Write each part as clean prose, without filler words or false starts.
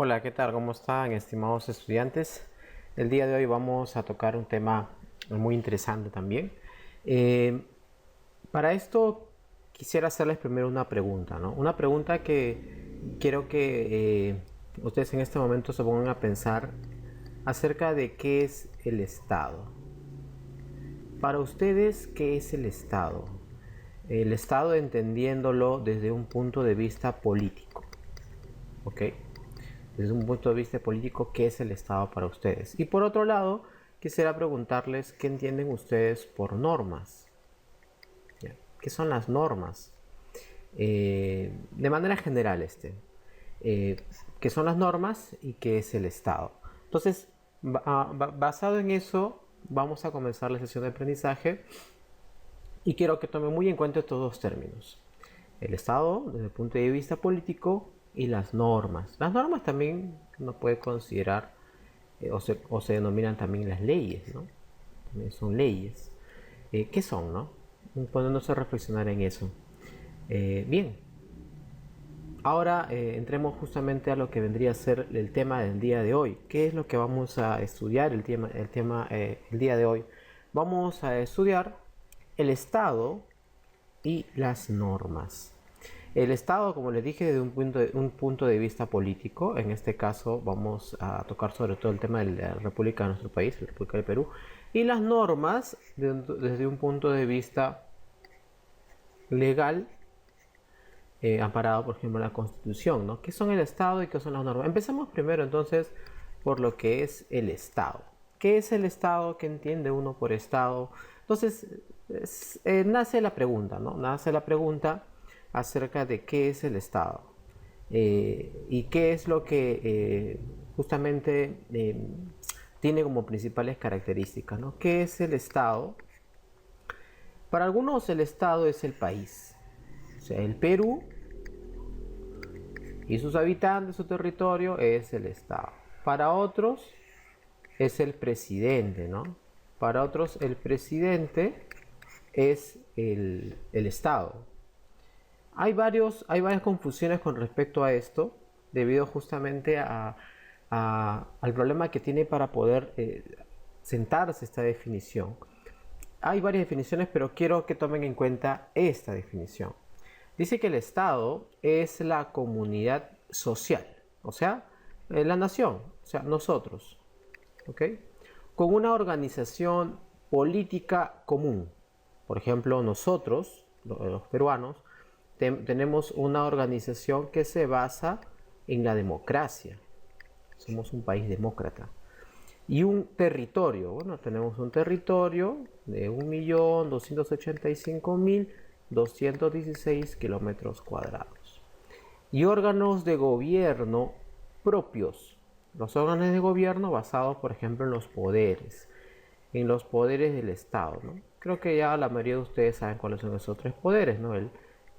Hola, ¿qué tal? ¿Cómo están, estimados estudiantes? El día de hoy vamos a tocar un tema muy interesante también. Eh, para esto quisiera hacerles primero una pregunta, ¿no? Una pregunta que quiero que ustedes en este momento se pongan a pensar acerca de qué es el Estado. Para ustedes, ¿qué es el Estado? El Estado entendiéndolo desde un punto de vista político, ¿ok? Desde un punto de vista político, ¿qué es el Estado para ustedes? Y por otro lado, quisiera preguntarles qué entienden ustedes por normas. ¿Ya? ¿Qué son las normas? De manera general, eh, ¿qué son las normas y qué es el Estado? Entonces, basado en eso, vamos a comenzar la sesión de aprendizaje y quiero que tomen muy en cuenta estos dos términos. El Estado desde el punto de vista político y las normas. Las normas también uno puede considerar o se denominan también las leyes, ¿no? También son leyes. ¿Qué son, no? Poniéndose a reflexionar en eso. Bien, ahora entremos justamente a lo que vendría a ser el tema del día de hoy. ¿Qué es lo que vamos a estudiar el día de hoy? Vamos a estudiar el Estado y las normas. El Estado, como les dije, desde un punto de vista político, en este caso vamos a tocar sobre todo el tema de la República de nuestro país, la República del Perú, y las normas desde un punto de vista legal, amparado por ejemplo en la Constitución, ¿no? ¿Qué son el Estado y qué son las normas? Empecemos primero entonces por lo que es el Estado. ¿Qué es el Estado? ¿Qué entiende uno por Estado? Entonces, nace la pregunta, ¿no? Nace la pregunta acerca de qué es el Estado y qué es lo que justamente tiene como principales características, ¿no? ¿Qué es el Estado? Para algunos el Estado es el país, o sea, el Perú y sus habitantes, su territorio es el Estado. Para otros es el presidente, ¿no? Para otros el presidente es el Estado. Hay varias confusiones con respecto a esto, debido justamente al problema que tiene para poder sentarse esta definición. Hay varias definiciones, pero quiero que tomen en cuenta esta definición. Dice que el Estado es la comunidad social, o sea, la nación, o sea, nosotros, ¿ok? Con una organización política común. Por ejemplo, nosotros, los peruanos, tenemos una organización que se basa en la democracia. Somos un país demócrata. Y un territorio, bueno, tenemos un territorio de 1.285.216 kilómetros cuadrados. Y órganos de gobierno propios. Los órganos de gobierno basados, por ejemplo, en los poderes del Estado, ¿no? Creo que ya la mayoría de ustedes saben cuáles son esos tres poderes, ¿no? El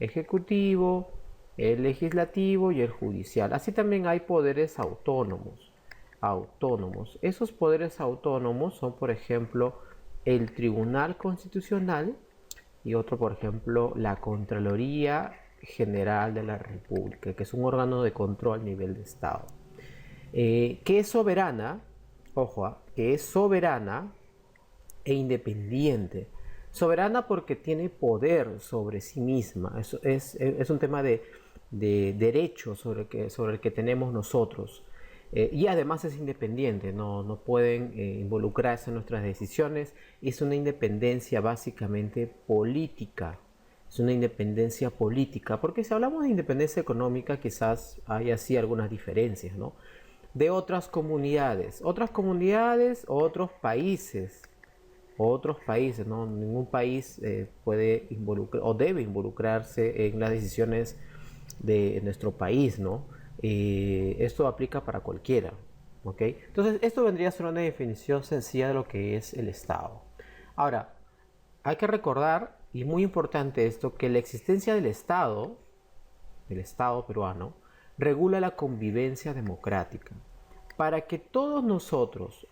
ejecutivo, el legislativo y el judicial. Así también hay poderes autónomos. Esos poderes autónomos son, por ejemplo, el Tribunal Constitucional y otro, por ejemplo, la Contraloría General de la República, que es un órgano de control a nivel de Estado. Que es soberana, ojo, que es soberana e independiente. Soberana porque tiene poder sobre sí misma. Es un tema de derecho sobre el que tenemos nosotros. Y además es independiente, no pueden involucrarse en nuestras decisiones. Es una independencia básicamente política. Es una independencia política, porque si hablamos de independencia económica quizás hay así algunas diferencias, ¿no? De otras comunidades o otros países, ¿no? Ningún país puede involucrar o debe involucrarse en las decisiones de nuestro país, ¿no? Esto aplica para cualquiera, ¿ok? Entonces, esto vendría a ser una definición sencilla de lo que es el Estado. Ahora, hay que recordar, y muy importante esto, que la existencia del Estado peruano, regula la convivencia democrática. Para que todos nosotros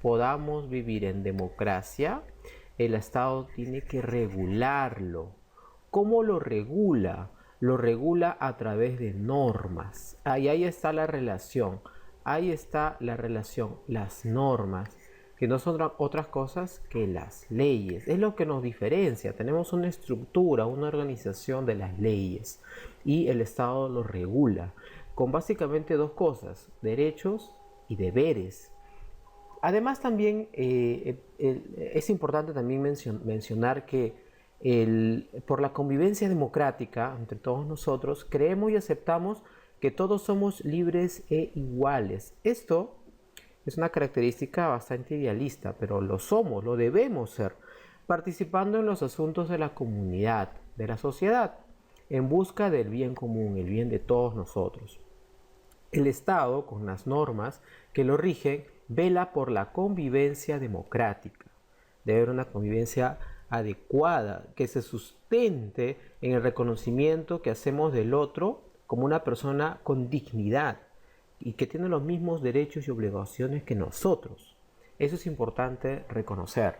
podamos vivir en democracia, el Estado tiene que regularlo. ¿Cómo lo regula? lo regula a través de normas. Ahí está la relación. Ahí está la relación, las normas, que no son otras cosas que las leyes. Es lo que nos diferencia. Tenemos una estructura, una organización de las leyes y el Estado lo regula con básicamente dos cosas, derechos y deberes. Además también es importante también mencionar que por la convivencia democrática entre todos nosotros, creemos y aceptamos que todos somos libres e iguales. Esto es una característica bastante idealista, pero lo somos, lo debemos ser, participando en los asuntos de la comunidad, de la sociedad, en busca del bien común, el bien de todos nosotros. El Estado, con las normas que lo rigen, vela por la convivencia democrática. Debe haber una convivencia adecuada, que se sustente en el reconocimiento que hacemos del otro como una persona con dignidad y que tiene los mismos derechos y obligaciones que nosotros. Eso es importante reconocer.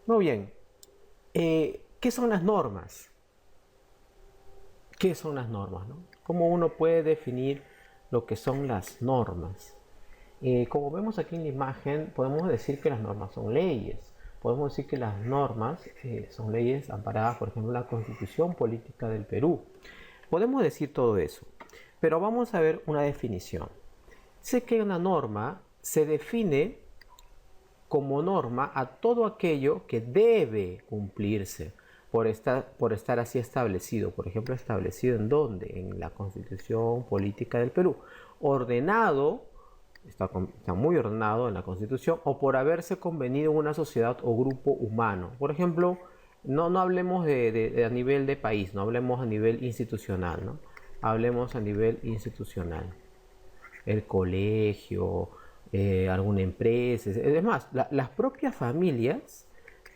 Muy bien, ¿qué son las normas? ¿Qué son las normas, no? ¿Cómo uno puede definir lo que son las normas? Como vemos aquí en la imagen, podemos decir que las normas son leyes. Podemos decir que las normas son leyes amparadas, por ejemplo, en la Constitución Política del Perú. Podemos decir todo eso, pero vamos a ver una definición. Sé que una norma se define como norma a todo aquello que debe cumplirse por estar así establecido. Por ejemplo, establecido ¿en dónde? En la Constitución Política del Perú. Ordenado, está muy ordenado en la Constitución, o por haberse convenido en una sociedad o grupo humano. Por ejemplo, no hablemos de a nivel de país, no hablemos a nivel institucional, ¿no? Hablemos a nivel institucional. El colegio, alguna empresa. Es más, las propias familias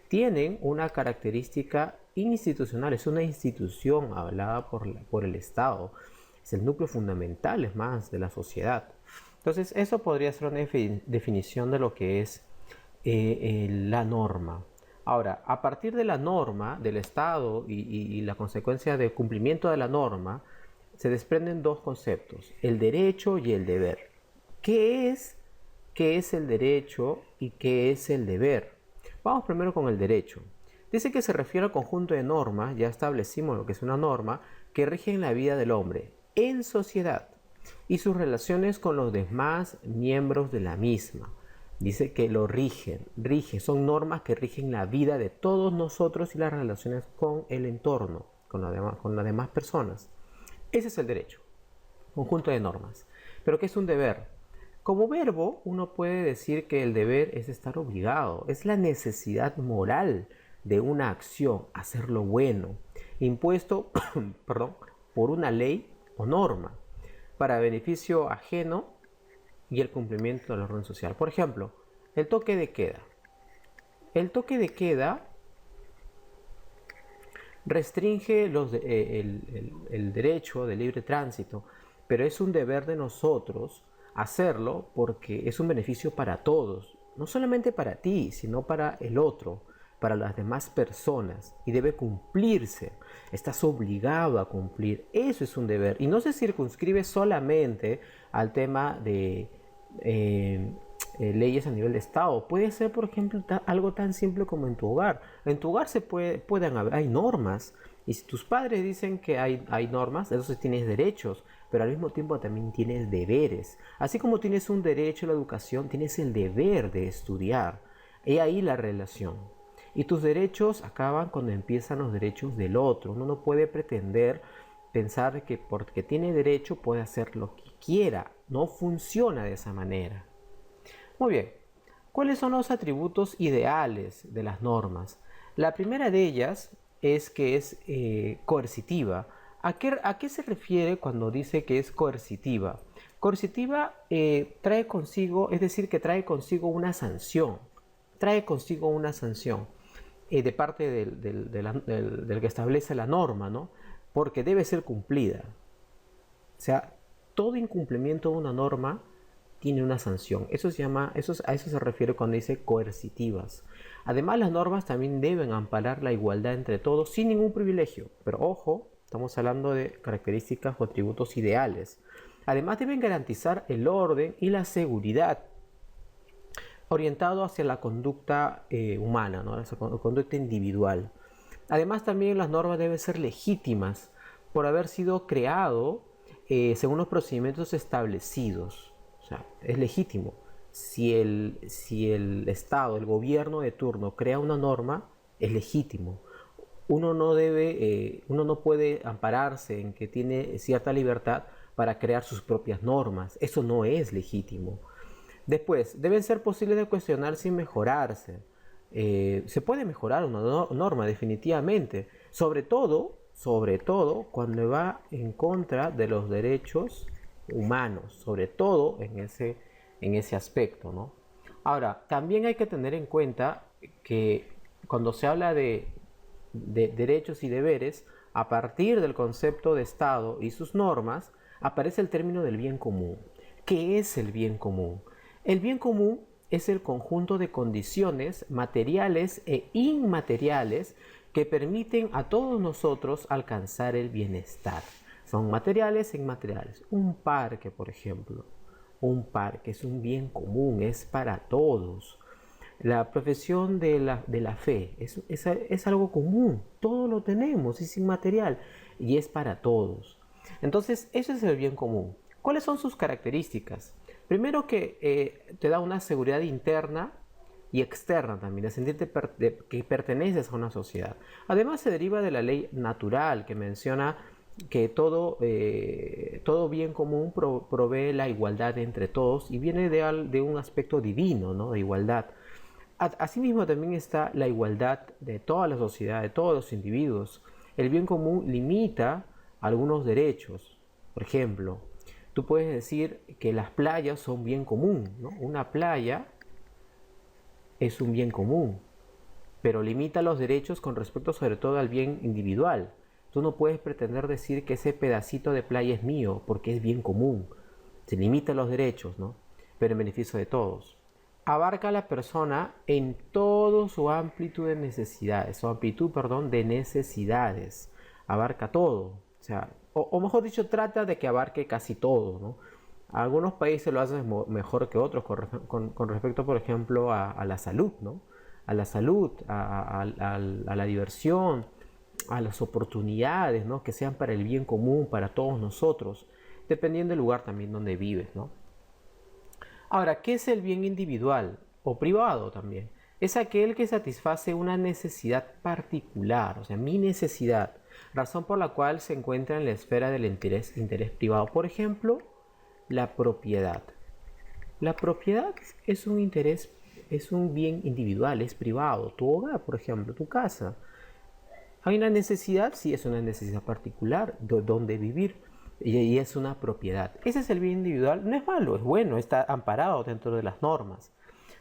tienen una característica institucional, es una institución hablada por el Estado, es el núcleo fundamental, es más, de la sociedad. Entonces, eso podría ser una definición de lo que es la norma. Ahora, a partir de la norma del Estado y la consecuencia del cumplimiento de la norma, se desprenden dos conceptos, el derecho y el deber. ¿Qué es el derecho y qué es el deber? Vamos primero con el derecho. Dice que se refiere al conjunto de normas, ya establecimos lo que es una norma, que rigen la vida del hombre en sociedad y sus relaciones con los demás miembros de la misma. Dice que lo rigen, son normas que rigen la vida de todos nosotros y las relaciones con el entorno, con las demás personas. Ese es el derecho, conjunto de normas. Pero ¿qué es un deber? Como verbo, uno puede decir que el deber es estar obligado, es la necesidad moral de una acción, hacer lo bueno, impuesto perdón, por una ley o norma, para beneficio ajeno y el cumplimiento del orden social. Por ejemplo, el toque de queda. El toque de queda restringe el derecho de libre tránsito, pero es un deber de nosotros hacerlo porque es un beneficio para todos, no solamente para ti, sino para el otro, para las demás personas, y debe cumplirse. Estás obligado a cumplir. Eso es un deber y no se circunscribe solamente al tema de leyes a nivel de Estado. Puede ser, por ejemplo, algo tan simple como en tu hogar. En tu hogar hay normas, y si tus padres dicen que hay normas, entonces tienes derechos, pero al mismo tiempo también tienes deberes. Así como tienes un derecho a la educación, tienes el deber de estudiar. He ahí la relación. Y tus derechos acaban cuando empiezan los derechos del otro. Uno no puede pretender pensar que porque tiene derecho puede hacer lo que quiera. No funciona de esa manera. Muy bien, ¿cuáles son los atributos ideales de las normas? La primera de ellas es que es coercitiva. ¿A qué se refiere cuando dice que es coercitiva? Coercitiva trae consigo, es decir, que trae consigo una sanción. Trae consigo una sanción de parte del que establece la norma, ¿no? Porque debe ser cumplida. O sea, todo incumplimiento de una norma tiene una sanción. A eso se refiere cuando dice coercitivas. Además, las normas también deben amparar la igualdad entre todos sin ningún privilegio. Pero ojo, Estamos hablando de características o atributos ideales. Además deben garantizar el orden y la seguridad orientado hacia la conducta humana, ¿no? Hacia la conducta individual. Además también las normas deben ser legítimas por haber sido creado según los procedimientos establecidos. O sea, es legítimo. Si el Estado, el gobierno de turno crea una norma, es legítimo. Uno no puede ampararse en que tiene cierta libertad para crear sus propias normas. Eso no es legítimo. Después, deben ser posibles de cuestionar sin mejorarse. Se puede mejorar una norma definitivamente, sobre todo cuando va en contra de los derechos humanos, sobre todo en ese aspecto, ¿no? Ahora, también hay que tener en cuenta que cuando se habla de derechos y deberes, a partir del concepto de Estado y sus normas, aparece el término del bien común. ¿Qué es el bien común? El bien común es el conjunto de condiciones materiales e inmateriales que permiten a todos nosotros alcanzar el bienestar. Son materiales e inmateriales. Un parque, por ejemplo. Un parque es un bien común, es para todos. La profesión de la fe es algo común, todo lo tenemos, es inmaterial y es para todos. Entonces, eso es el bien común. ¿Cuáles son sus características? Primero que te da una seguridad interna y externa también, de sentirte que perteneces a una sociedad. Además se deriva de la ley natural que menciona que todo bien común provee la igualdad entre todos y viene de un aspecto divino, ¿no? De igualdad. Asimismo también está la igualdad de toda la sociedad, de todos los individuos. El bien común limita algunos derechos. Por ejemplo, tú puedes decir que las playas son bien común, ¿no? Una playa es un bien común, pero limita los derechos con respecto sobre todo al bien individual. Tú no puedes pretender decir que ese pedacito de playa es mío porque es bien común. Se limitan los derechos, ¿no? Pero en beneficio de todos. Abarca a la persona en todo su amplitud de necesidades, de necesidades. Abarca todo. O sea, o mejor dicho, trata de que abarque casi todo, ¿no? Algunos países lo hacen mejor que otros con respecto, por ejemplo, a la salud, ¿no? A la salud, a la diversión, a las oportunidades, ¿no? Que sean para el bien común, para todos nosotros, dependiendo del lugar también donde vives, ¿no? Ahora, ¿qué es el bien individual o privado también? Es aquel que satisface una necesidad particular, o sea, mi necesidad, razón por la cual se encuentra en la esfera del interés privado. Por ejemplo, la propiedad. La propiedad es un interés, es un bien individual, es privado. Tu hogar, por ejemplo, tu casa. Hay una necesidad, sí, es una necesidad particular de donde vivir y es una propiedad. Ese es el bien individual, no es malo, es bueno, está amparado dentro de las normas.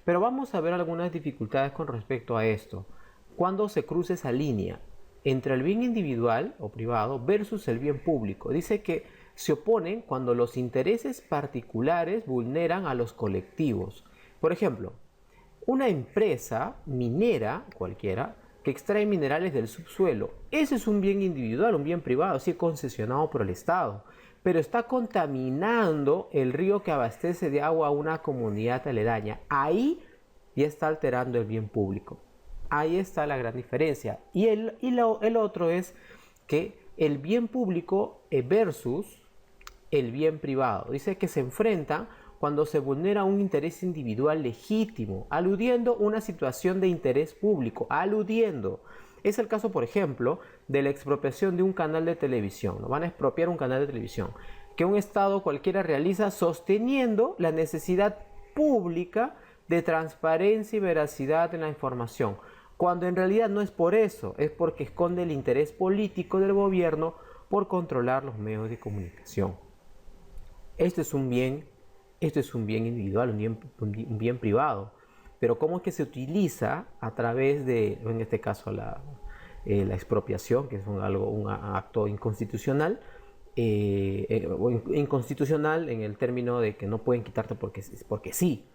Pero vamos a ver algunas dificultades con respecto a esto. Cuando se cruza esa línea entre el bien individual o privado versus el bien público, dice que se oponen cuando los intereses particulares vulneran a los colectivos. Por ejemplo, una empresa minera cualquiera que extrae minerales del subsuelo, ese es un bien individual, un bien privado, así concesionado por el Estado, pero está contaminando el río que abastece de agua a una comunidad aledaña. Ahí ya está alterando el bien público. Ahí está la gran diferencia. Y el otro es que el bien público versus el bien privado. Dice que se enfrentan cuando se vulnera un interés individual legítimo, aludiendo una situación de interés público, aludiendo. Es el caso, por ejemplo, de la expropiación de un canal de televisión. ¿No? Van a expropiar un canal de televisión que un Estado cualquiera realiza sosteniendo la necesidad pública de transparencia y veracidad en la información, cuando en realidad no es por eso, es porque esconde el interés político del gobierno por controlar los medios de comunicación. Esto es un bien individual, un bien privado. Pero ¿cómo es que se utiliza a través de, en este caso, la expropiación, que es un acto inconstitucional, inconstitucional en el término de que no pueden quitarte porque sí,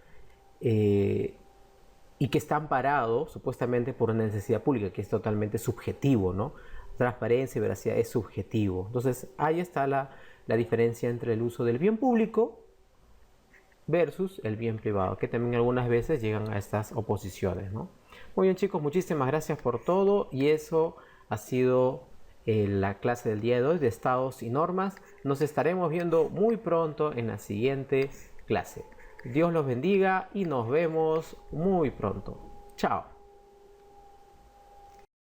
y que está amparado supuestamente por una necesidad pública, que es totalmente subjetivo, ¿no? transparencia y veracidad es subjetivo. Entonces ahí está la diferencia entre el uso del bien público versus el bien privado, que también algunas veces llegan a estas oposiciones, ¿no? Muy bien, chicos, muchísimas gracias por todo, y eso ha sido la clase del día de hoy de estados y normas. Nos estaremos viendo muy pronto en la siguiente clase. Dios los bendiga y nos vemos muy pronto. Chao.